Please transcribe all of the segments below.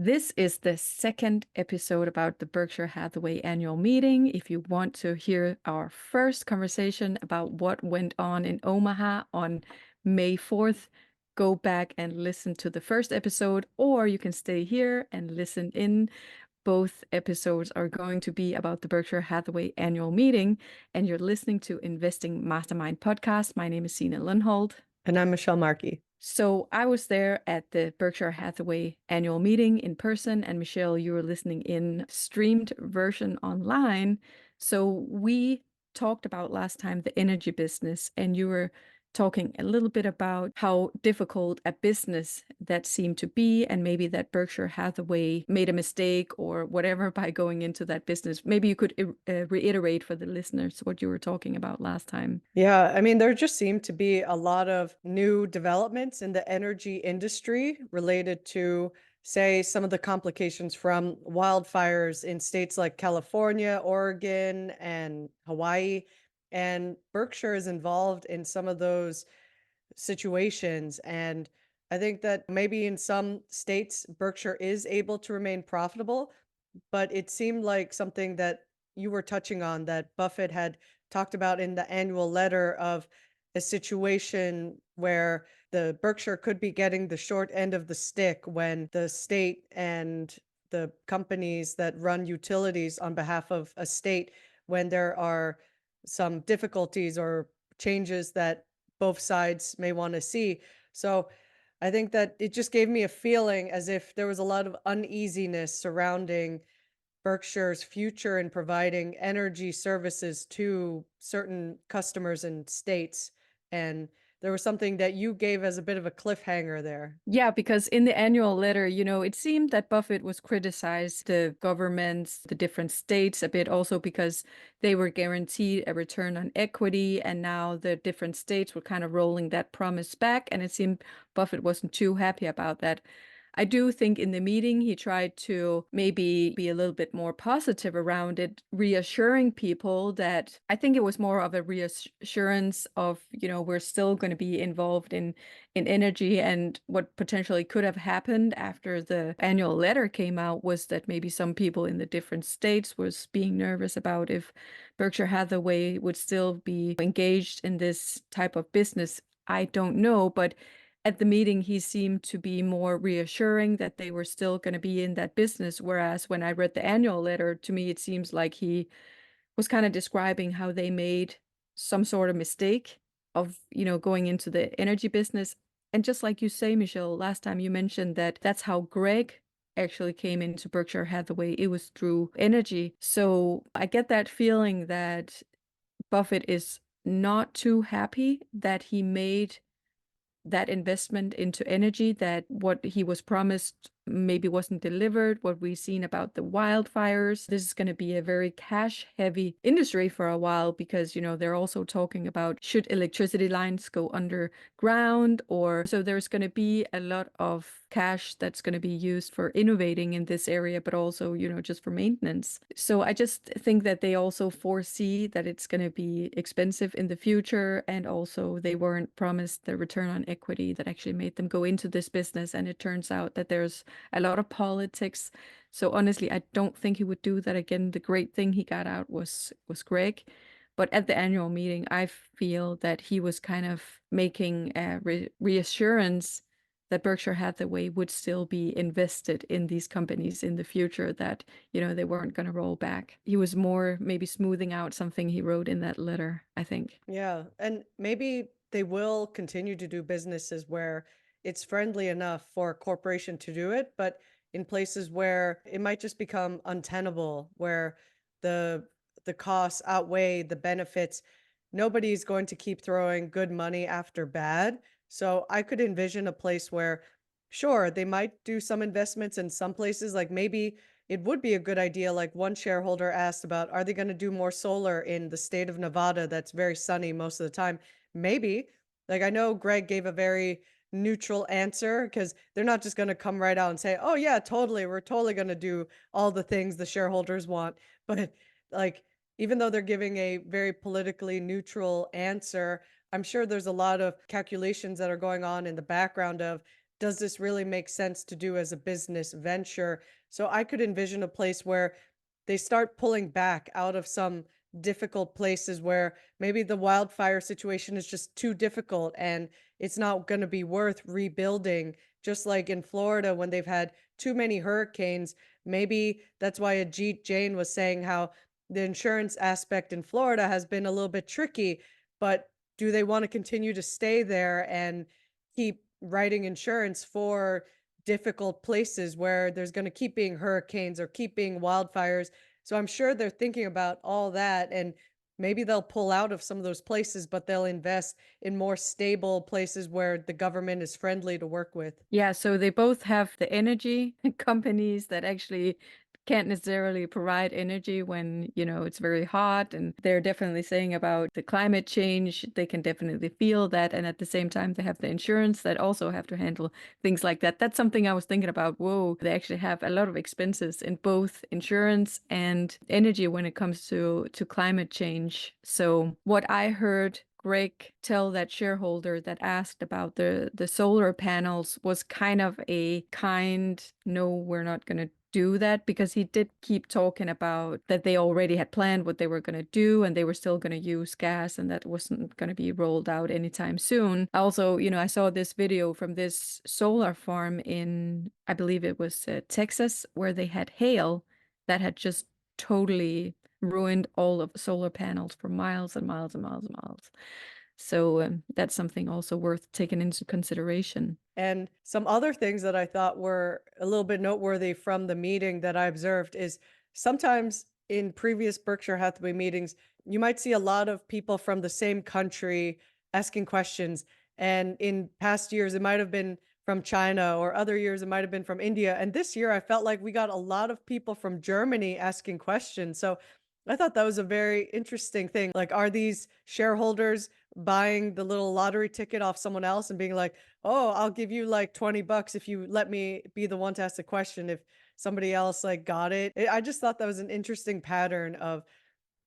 This is the second episode about the Berkshire Hathaway Annual Meeting. If you want to hear our first conversation about what went on in Omaha on May 4th, go back and listen to the first episode, or you can stay here and listen in. Both episodes are going to be about the Berkshire Hathaway Annual Meeting, and you're listening to Investing Mastermind Podcast. My name is Signe Lundholt. And I'm Michelle Markey. So I was there at the Berkshire Hathaway Annual Meeting in person, and Michelle, you were listening in streamed version online. So we talked about last time the energy business, and you were talking a little bit about how difficult a business that seemed to be, and maybe that Berkshire Hathaway made a mistake or whatever by going into that business. Maybe you could reiterate for the listeners what you were talking about last time. Yeah, I mean, there just seemed to be a lot of new developments in the energy industry related to, say, some of the complications from wildfires in states like California, Oregon, and Hawaii. And Berkshire is involved in some of those situations. And I think that maybe in some states, Berkshire is able to remain profitable, but it seemed like something that you were touching on that Buffett had talked about in the annual letter of a situation where the Berkshire could be getting the short end of the stick when the state and the companies that run utilities on behalf of a state, when there are some difficulties or changes that both sides may want to see. So I think that it just gave me a feeling as if there was a lot of uneasiness surrounding Berkshire's future in providing energy services to certain customers and states. And there was something that you gave as a bit of a cliffhanger there. Yeah, because in the annual letter, it seemed that Buffett was criticized the governments, the different states a bit also because they were guaranteed a return on equity. And now the different states were kind of rolling that promise back. And it seemed Buffett wasn't too happy about that. I do think in the meeting, he tried to maybe be a little bit more positive around it, reassuring people that I think it was more of a reassurance of, we're still going to be involved in energy. And what potentially could have happened after the annual letter came out was that maybe some people in the different states was being nervous about if Berkshire Hathaway would still be engaged in this type of business. I don't know, but at the meeting, he seemed to be more reassuring that they were still going to be in that business. Whereas when I read the annual letter, to me, it seems like he was kind of describing how they made some sort of mistake of, going into the energy business. And just like you say, Michelle, last time you mentioned that that's how Greg actually came into Berkshire Hathaway. It was through energy. So I get that feeling that Buffett is not too happy that he made that investment into energy, that what he was promised maybe wasn't delivered, what we've seen about the wildfires. This is going to be a very cash heavy industry for a while because, they're also talking about should electricity lines go underground, or so there's going to be a lot of cash that's going to be used for innovating in this area, but also, just for maintenance. So I just think that they also foresee that it's going to be expensive in the future. And also they weren't promised the return on equity that actually made them go into this business. And it turns out that there's a lot of politics. So honestly, I don't think he would do that again. The great thing he got out was Greg. But at the annual meeting, I feel that he was kind of making a reassurance that Berkshire Hathaway would still be invested in these companies in the future, that, they weren't going to roll back. He was more maybe smoothing out something he wrote in that letter, I think. Yeah. And maybe they will continue to do businesses where it's friendly enough for a corporation to do it, but in places where it might just become untenable, where the costs outweigh the benefits, nobody's going to keep throwing good money after bad. So I could envision a place where, sure, they might do some investments in some places, like maybe it would be a good idea. Like one shareholder asked about, are they going to do more solar in the state of Nevada that's very sunny most of the time? Maybe. Like I know Greg gave a very neutral answer because they're not just going to come right out and say, oh yeah, totally, we're totally going to do all the things the shareholders want. But like, even though they're giving a very politically neutral answer, I'm sure there's a lot of calculations that are going on in the background of, does this really make sense to do as a business venture? So I could envision a place where they start pulling back out of some difficult places where maybe the wildfire situation is just too difficult and it's not going to be worth rebuilding. Just like in Florida, when they've had too many hurricanes, maybe that's why Ajit Jain was saying how the insurance aspect in Florida has been a little bit tricky. But do they want to continue to stay there and keep writing insurance for difficult places where there's going to keep being hurricanes or keep being wildfires? So I'm sure they're thinking about all that, and maybe they'll pull out of some of those places, but they'll invest in more stable places where the government is friendly to work with. Yeah, so they both have the energy companies that actually can't necessarily provide energy when, it's very hot. And they're definitely saying about the climate change, they can definitely feel that. And at the same time, they have the insurance that also have to handle things like that. That's something I was thinking about. Whoa, they actually have a lot of expenses in both insurance and energy when it comes to climate change. So what I heard Greg tell that shareholder that asked about the solar panels was kind of a kind, no, we're not going to do that, because he did keep talking about that they already had planned what they were going to do and they were still going to use gas and that wasn't going to be rolled out anytime soon. Also, I saw this video from this solar farm in, I believe it was Texas, where they had hail that had just totally ruined all of the solar panels for miles and miles and miles and miles. So that's something also worth taking into consideration. And some other things that I thought were a little bit noteworthy from the meeting that I observed is sometimes in previous Berkshire Hathaway meetings, you might see a lot of people from the same country asking questions. And in past years, it might have been from China, or other years, it might have been from India. And this year, I felt like we got a lot of people from Germany asking questions. So I thought that was a very interesting thing. Like, are these shareholders buying the little lottery ticket off someone else and being like, "Oh, I'll give you like $20 if you let me be the one to ask the question if somebody else like got it." I just thought that was an interesting pattern of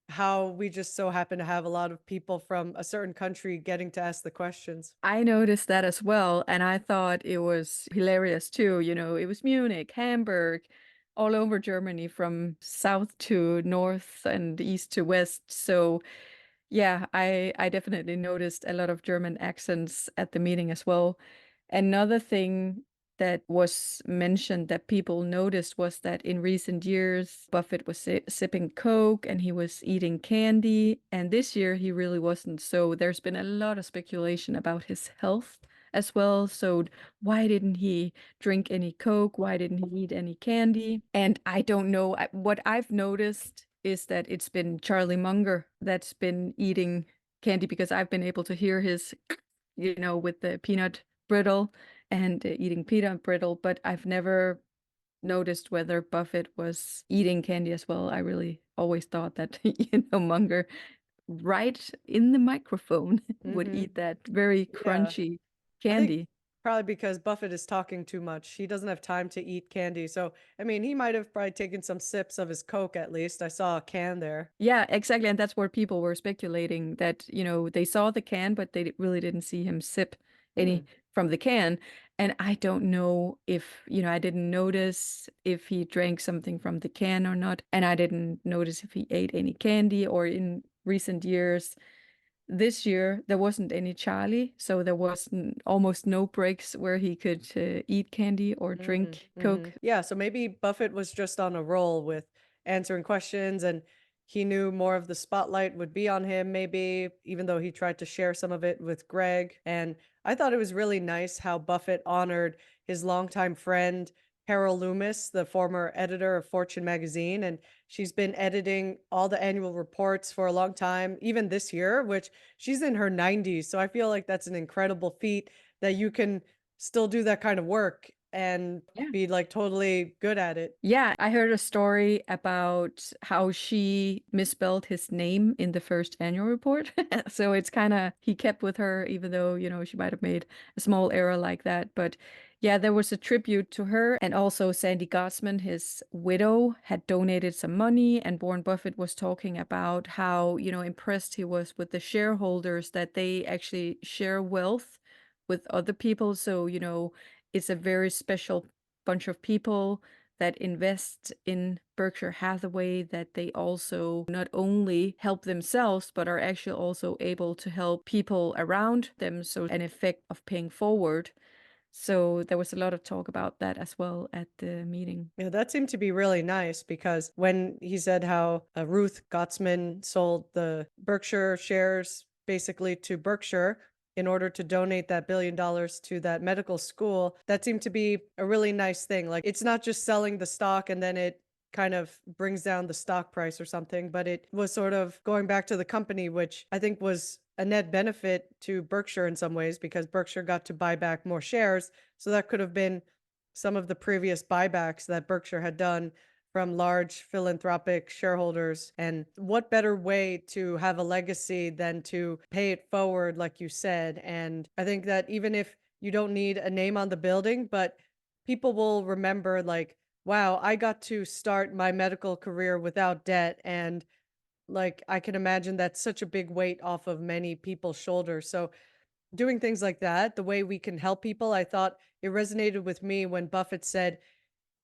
how we just so happen to have a lot of people from a certain country getting to ask the questions. I noticed that as well, and I thought it was hilarious too. It was Munich, Hamburg, all over Germany from south to north and east to west. So yeah, I definitely noticed a lot of German accents at the meeting as well. Another thing that was mentioned that people noticed was that in recent years, Buffett was sipping Coke and he was eating candy. And this year, he really wasn't. So there's been a lot of speculation about his health as well. So why didn't he drink any Coke? Why didn't he eat any candy? And I don't know. What I've noticed is that it's been Charlie Munger that's been eating candy, because I've been able to hear his, with the peanut brittle and eating peanut brittle, but I've never noticed whether Buffett was eating candy as well. I really always thought that, Munger right in the microphone would Hmm. eat that very Yeah. crunchy I think candy. probably because Buffett is talking too much. He doesn't have time to eat candy. So, I mean, he might have probably taken some sips of his Coke at least. I saw a can there. Yeah, exactly. And that's where people were speculating that, they saw the can, but they really didn't see him sip any Hmm. from the can. And I don't know if, I didn't notice if he drank something from the can or not. And I didn't notice if he ate any candy, or in recent years. This year, there wasn't any Charlie, so there was almost no breaks where he could eat candy or drink Mm-hmm. Coke. Yeah, so maybe Buffett was just on a roll with answering questions, and he knew more of the spotlight would be on him, maybe, even though he tried to share some of it with Greg. And I thought it was really nice how Buffett honored his longtime friend, Carol Loomis, the former editor of Fortune magazine. And she's been editing all the annual reports for a long time, even this year, which she's in her 90s. So I feel like that's an incredible feat that you can still do that kind of work and Yeah. be like totally good at it. Yeah, I heard a story about how she misspelled his name in the first annual report. So it's kind of, he kept with her, even though, she might have made a small error like that. But yeah, there was a tribute to her. And also Sandy Gossman, his widow, had donated some money. And Warren Buffett was talking about how, impressed he was with the shareholders, that they actually share wealth with other people. So, it's a very special bunch of people that invest in Berkshire Hathaway, that they also not only help themselves, but are actually also able to help people around them. So, an effect of paying forward. So, there was a lot of talk about that as well at the meeting. Yeah, that seemed to be really nice because when he said how Ruth Gottsman sold the Berkshire shares basically to Berkshire in order to donate that $1 billion to that medical school, that seemed to be a really nice thing. Like, it's not just selling the stock and then it kind of brings down the stock price or something, but it was sort of going back to the company, which I think was a net benefit to Berkshire in some ways because Berkshire got to buy back more shares. So that could have been some of the previous buybacks that Berkshire had done from large philanthropic shareholders. And what better way to have a legacy than to pay it forward, like you said? And I think that even if you don't need a name on the building, but people will remember, like, wow, I got to start my medical career without debt. And like, I can imagine that's such a big weight off of many people's shoulders. So, doing things like that, the way we can help people, I thought it resonated with me when Buffett said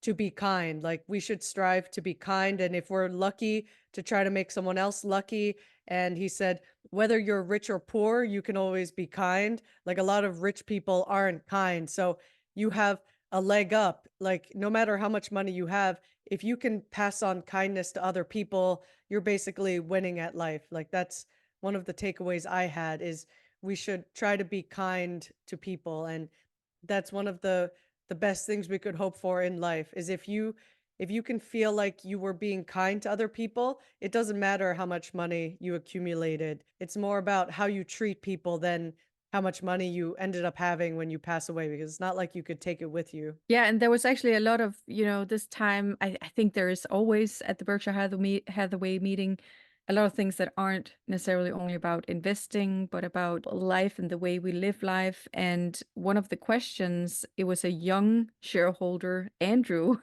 to be kind. Like, we should strive to be kind. And if we're lucky, to try to make someone else lucky. And he said, whether you're rich or poor, you can always be kind. Like, a lot of rich people aren't kind. So you have a leg up. Like, no matter how much money you have, if you can pass on kindness to other people, you're basically winning at life. Like, that's one of the takeaways I had is we should try to be kind to people. And that's one of the best things we could hope for in life is if you can feel like you were being kind to other people, it doesn't matter how much money you accumulated. It's more about how you treat people than how much money you ended up having when you pass away because it's not like you could take it with you. Yeah, and there was actually a lot of, this time, I think there is always at the Berkshire Hathaway meeting a lot of things that aren't necessarily only about investing, but about life and the way we live life. And one of the questions, it was a young shareholder, Andrew,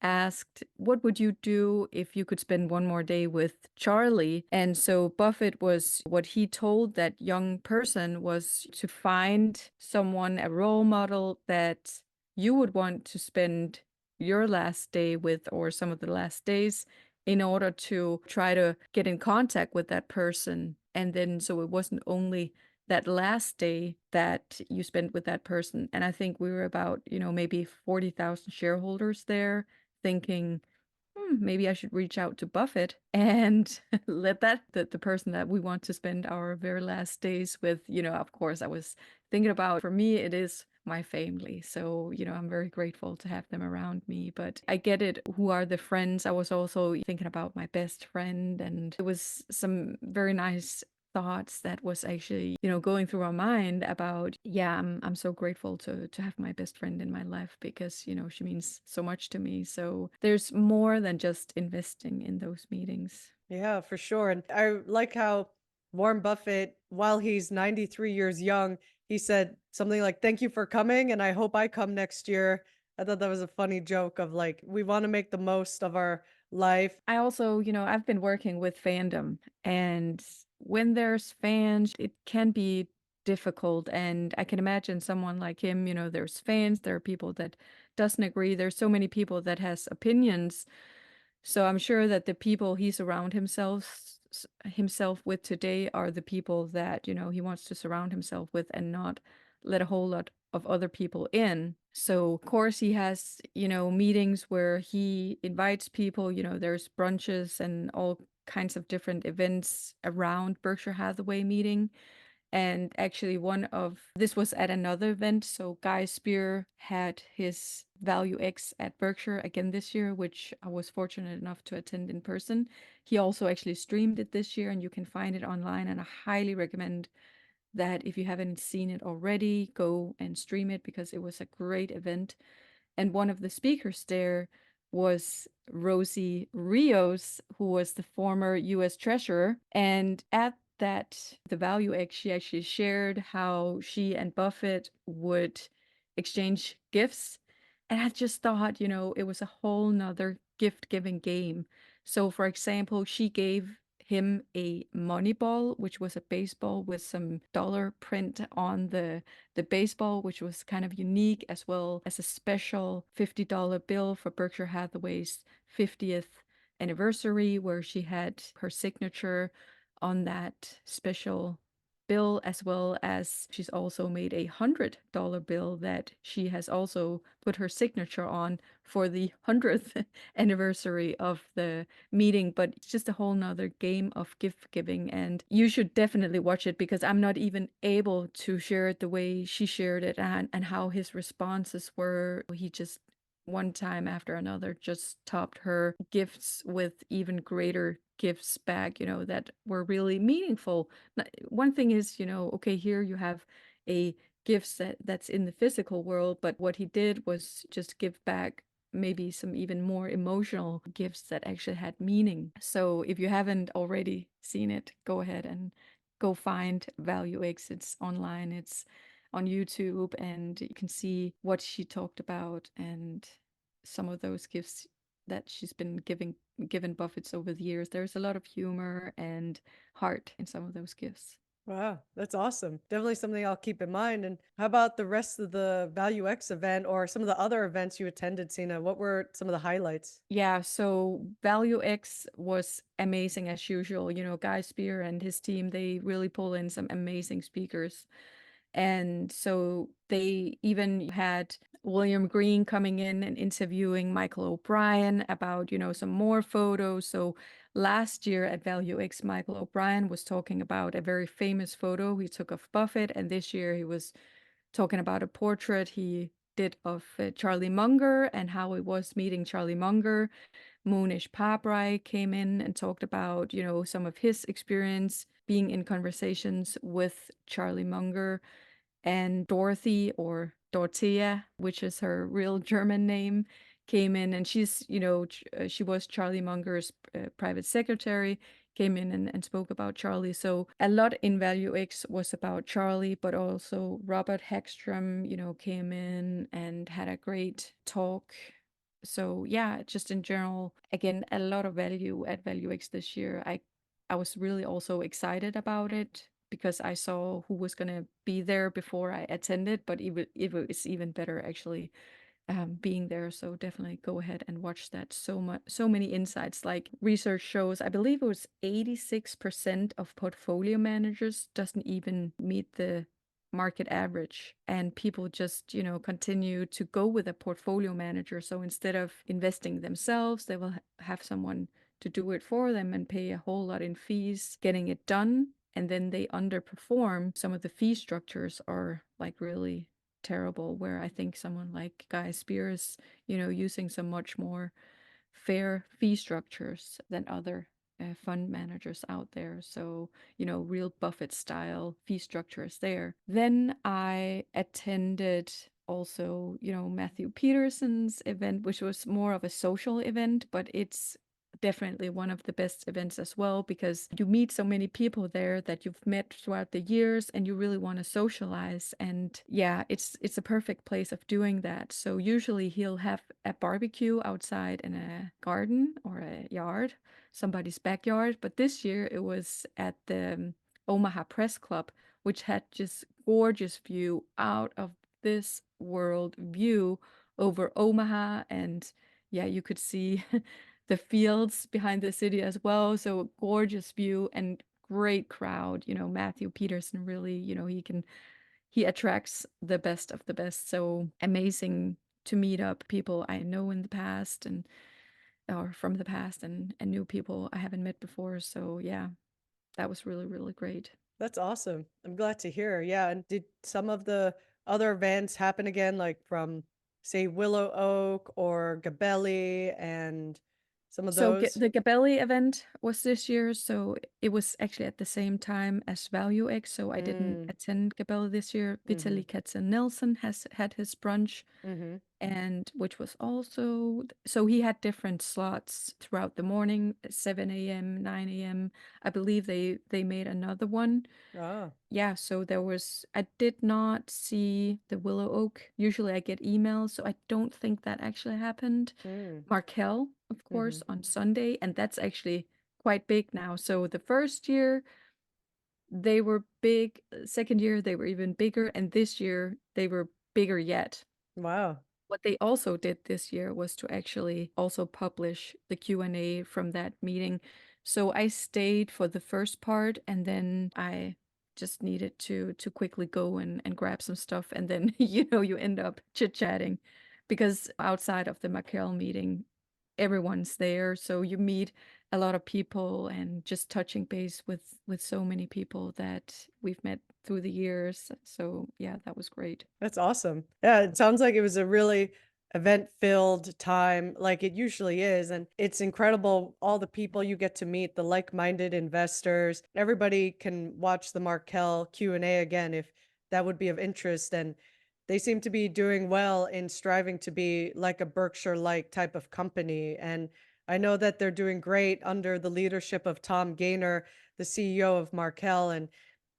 asked, what would you do if you could spend one more day with Charlie? And so Buffett was, what he told that young person was to find someone, a role model that you would want to spend your last day with or some of the last days in order to try to get in contact with that person. And then so it wasn't only that last day that you spent with that person. And I think we were about, maybe 40,000 shareholders there thinking, maybe I should reach out to Buffett and let the person that we want to spend our very last days with, of course, I was thinking about, for me, it is my family. So, I'm very grateful to have them around me. But I get it. Who are the friends? I was also thinking about my best friend, and it was some very nice thoughts that was actually, going through my mind about, yeah, I'm so grateful to have my best friend in my life because, she means so much to me. So there's more than just investing in those meetings. Yeah, for sure. And I like how Warren Buffett, while he's 93 years young, he said something like, thank you for coming, and I hope I come next year. I thought that was a funny joke of like, we want to make the most of our life. I also, I've been working with fandom, and when there's fans, it can be difficult. And I can imagine someone like him, there's fans, there are people that doesn't agree. There's so many people that has opinions. So I'm sure that the people he surround himself with today are the people that, he wants to surround himself with and not let a whole lot of other people in. So of course he has, meetings where he invites people, there's brunches and all kinds of different events around Berkshire Hathaway meeting. And actually, this was at another event. So Guy Spear had his Value X at Berkshire again this year, which I was fortunate enough to attend in person. He also actually streamed it this year, and you can find it online. And I highly recommend that if you haven't seen it already, go and stream it because it was a great event. And one of the speakers there was Rosie Rios, who was the former US Treasurer. And at the Value X, she actually shared how she and Buffett would exchange gifts. And I just thought, it was a whole nother gift giving game. So, for example, she gave him a money ball, which was a baseball with some dollar print on the baseball, which was kind of unique, as well as a special $50 bill for Berkshire Hathaway's 50th anniversary, where she had her signature on that special bill, as well as she's also made a $100 bill that she has also put her signature on for the 100th anniversary of the meeting. But it's just a whole nother game of gift giving, and you should definitely watch it, because I'm not even able to share it the way she shared it, and how his responses were. He just one time after another just topped her gifts with even greater gifts back, that were really meaningful. One thing is, okay, here you have a gift that's in the physical world, but what he did was just give back maybe some even more emotional gifts that actually had meaning. So if you haven't already seen it, go ahead and go find Value X. It's online, it's on YouTube, and you can see what she talked about and some of those gifts that she's been given Buffett's over the years. There's a lot of humor and heart in some of those gifts. Wow, that's awesome. Definitely something I'll keep in mind. And how about the rest of the Value X event or some of the other events you attended, Sina? What were some of the highlights? Yeah, so Value X was amazing as usual. Guy Spear and his team, they really pull in some amazing speakers. And so they even had William Green coming in and interviewing Michael O'Brien about, some more photos. So last year at Value X, Michael O'Brien was talking about a very famous photo he took of Buffett. And this year he was talking about a portrait he did of Charlie Munger and how it was meeting Charlie Munger. Moonish Pabrai came in and talked about, some of his experience being in conversations with Charlie Munger. And Dorothy, or Dorothea, which is her real German name, came in, and she's, she was Charlie Munger's private secretary, came in and spoke about Charlie. So a lot in Value X was about Charlie, but also Robert Hagstrom, came in and had a great talk. So yeah, just in general, again, a lot of value at Value X this year. I was really also excited about it because I saw who was going to be there before I attended, but it was even better actually being there. So definitely go ahead and watch that. So many insights. Like research shows, I believe it was 86% of portfolio managers doesn't even meet the market average, and people just continue to go with a portfolio manager. So instead of investing themselves, they will have someone to do it for them and pay a whole lot in fees getting it done, and then they underperform. Some of the fee structures are like really terrible, where I think someone like Guy Spears, using some much more fair fee structures than other fund managers out there. So, real Buffett style fee structures there. Then I attended also, Matthew Peterson's event, which was more of a social event, but it's definitely one of the best events as well, because you meet so many people there that you've met throughout the years and you really want to socialize. And yeah, it's a perfect place of doing that. So usually he'll have a barbecue outside in a garden or a yard, somebody's backyard, but this year it was at the Omaha Press Club, which had just gorgeous view, out of this world view over Omaha. And yeah, you could see the fields behind the city as well. So gorgeous view and great crowd. Matthew Peterson really, he attracts the best of the best. So amazing to meet up people I know in the past and or from the past, and new people I haven't met before. So yeah, that was really, really great. That's awesome. I'm glad to hear. Yeah. And did some of the other events happen again, like from, say, Willow Oak or Gabelli and some of So those? the Gabelli event was this year, so it was actually at the same time as Value X, so I didn't Mm, attend Gabelli this year. mm-hmm, Vitaly Katzenelson has had his brunch, mm-hmm. and which was also, so he had different slots throughout the morning, 7 a.m., 9 a.m. I believe they made another one. Ah, Yeah, so I did not see the Willow Oak. Usually I get emails, so I don't think that actually happened. mm, Markel, of mm-hmm. course, on Sunday, and that's actually quite big now. So the first year they were big, second year they were even bigger, and this year they were bigger yet. Wow. What they also did this year was to actually also publish the Q&A from that meeting. So I stayed for the first part, and then I just needed to quickly go and grab some stuff, and then you end up chit-chatting because outside of the Mackerel meeting, everyone's there, so you meet a lot of people and just touching base with so many people that we've met through the years. So yeah, that was great. That's awesome. Yeah, it sounds like it was a really event-filled time like it usually is, and it's incredible all the people you get to meet, the like-minded investors. Everybody can watch the Markel Q&A again if that would be of interest, and they seem to be doing well in striving to be like a Berkshire-like type of company, and I know that they're doing great under the leadership of Tom Gaynor, the CEO of Markel, and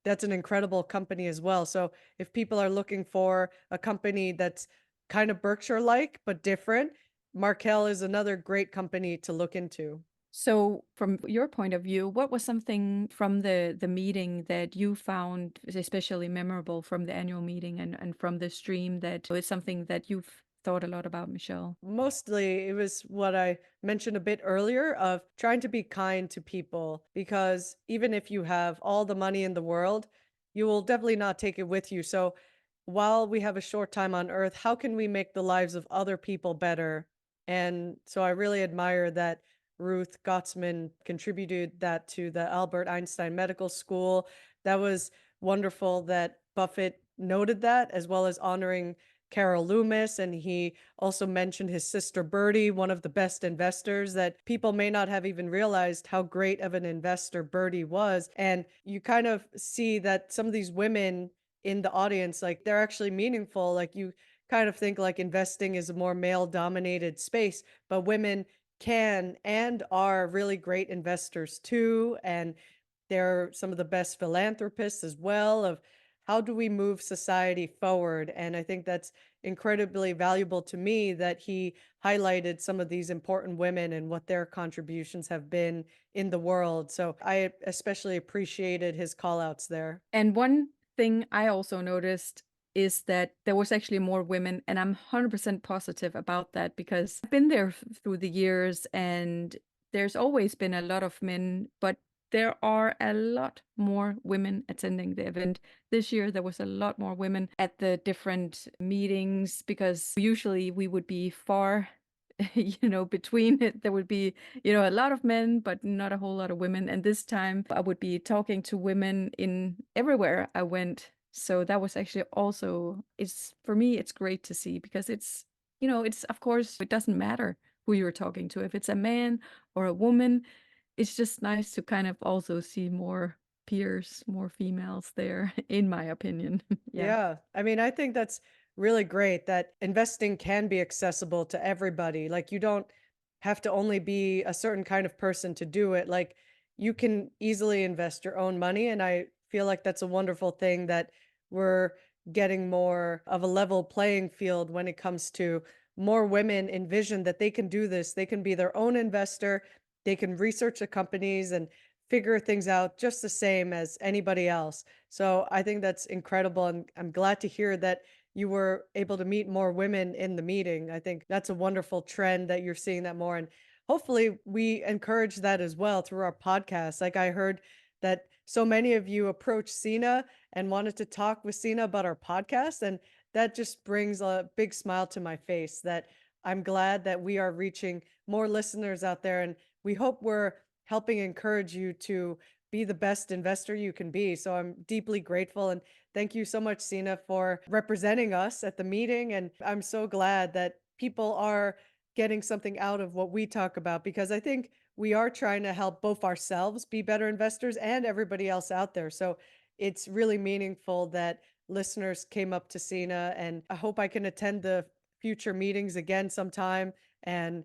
that's an incredible company as well. So if people are looking for a company that's kind of Berkshire-like but different, Markel is another great company to look into. So from your point of view, what was something from the meeting that you found especially memorable from the annual meeting and from the stream that is something that you've thought a lot about, Michelle? Mostly, it was what I mentioned a bit earlier of trying to be kind to people because even if you have all the money in the world, you will definitely not take it with you. So, while we have a short time on earth, how can we make the lives of other people better? And so, I really admire that Ruth Gottsman contributed that to the Albert Einstein Medical School. That was wonderful that Buffett noted that, as well as honoring Carol Loomis, and he also mentioned his sister Bertie, one of the best investors that people may not have even realized how great of an investor Bertie was. And you kind of see that some of these women in the audience, like they're actually meaningful. Like you kind of think like investing is a more male dominated space, but women can and are really great investors too. And they're some of the best philanthropists as well of how do we move society forward? And I think that's incredibly valuable to me that he highlighted some of these important women and what their contributions have been in the world. So I especially appreciated his call outs there. And one thing I also noticed is that there was actually more women, and I'm 100% positive about that because I've been there through the years, and there's always been a lot of men, but there are a lot more women attending the event. This year, there was a lot more women at the different meetings because usually we would be far between it, there would be, a lot of men, but not a whole lot of women. And this time I would be talking to women in everywhere I went. So that was actually also, it's for me, it's great to see because it's, of course, it doesn't matter who you're talking to. If it's a man or a woman, it's just nice to kind of also see more peers, more females there, in my opinion. Yeah. Yeah. I mean, I think that's really great that investing can be accessible to everybody. Like, you don't have to only be a certain kind of person to do it. Like, you can easily invest your own money. And I feel like that's a wonderful thing that we're getting more of a level playing field when it comes to more women envision that they can do this. They can be their own investor, they can research the companies and figure things out just the same as anybody else. So I think that's incredible. And I'm glad to hear that you were able to meet more women in the meeting. I think that's a wonderful trend that you're seeing that more. And hopefully we encourage that as well through our podcast. Like I heard that so many of you approached Signe and wanted to talk with Signe about our podcast. And that just brings a big smile to my face that I'm glad that we are reaching more listeners out there. And we hope we're helping encourage you to be the best investor you can be. So I'm deeply grateful. And thank you so much, Signe, for representing us at the meeting. And I'm so glad that people are getting something out of what we talk about because I think we are trying to help both ourselves be better investors and everybody else out there. So it's really meaningful that listeners came up to Signe, and I hope I can attend the future meetings again sometime. And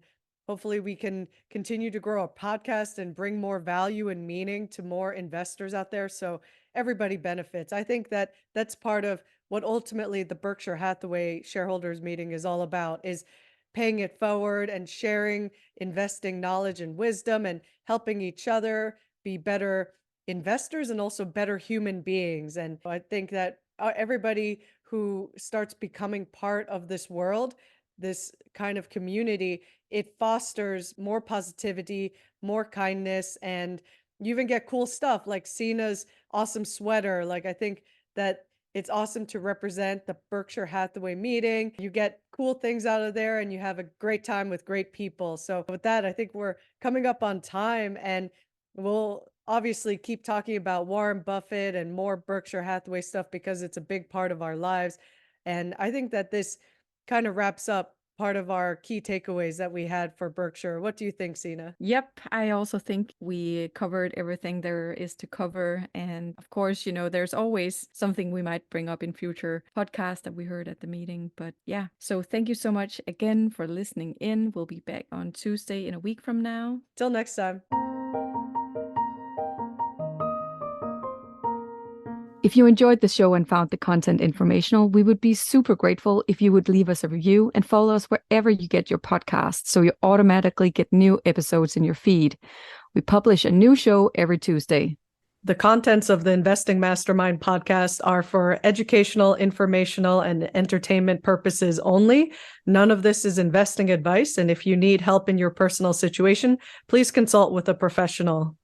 hopefully, we can continue to grow a podcast and bring more value and meaning to more investors out there so everybody benefits. I think that that's part of what ultimately the Berkshire Hathaway shareholders meeting is all about is paying it forward and sharing investing knowledge and wisdom and helping each other be better investors and also better human beings. And I think that everybody who starts becoming part of this world, this kind of community, it fosters more positivity, more kindness, and you even get cool stuff like Signe's awesome sweater. Like, I think that it's awesome to represent the Berkshire Hathaway meeting. You get cool things out of there and you have a great time with great people. So, with that, I think we're coming up on time and we'll obviously keep talking about Warren Buffett and more Berkshire Hathaway stuff because it's a big part of our lives. And I think that this kind of wraps up part of our key takeaways that we had for Berkshire. What do you think, Signe? Yep, I also think we covered everything there is to cover. And of course, there's always something we might bring up in future podcasts that we heard at the meeting. But yeah, so thank you so much again for listening in. We'll be back on Tuesday in a week from now. Till next time. If you enjoyed the show and found the content informational, we would be super grateful if you would leave us a review and follow us wherever you get your podcasts so you automatically get new episodes in your feed. We publish a new show every Tuesday. The contents of the Investing Mastermind podcast are for educational, informational, and entertainment purposes only. None of this is investing advice, and if you need help in your personal situation, please consult with a professional.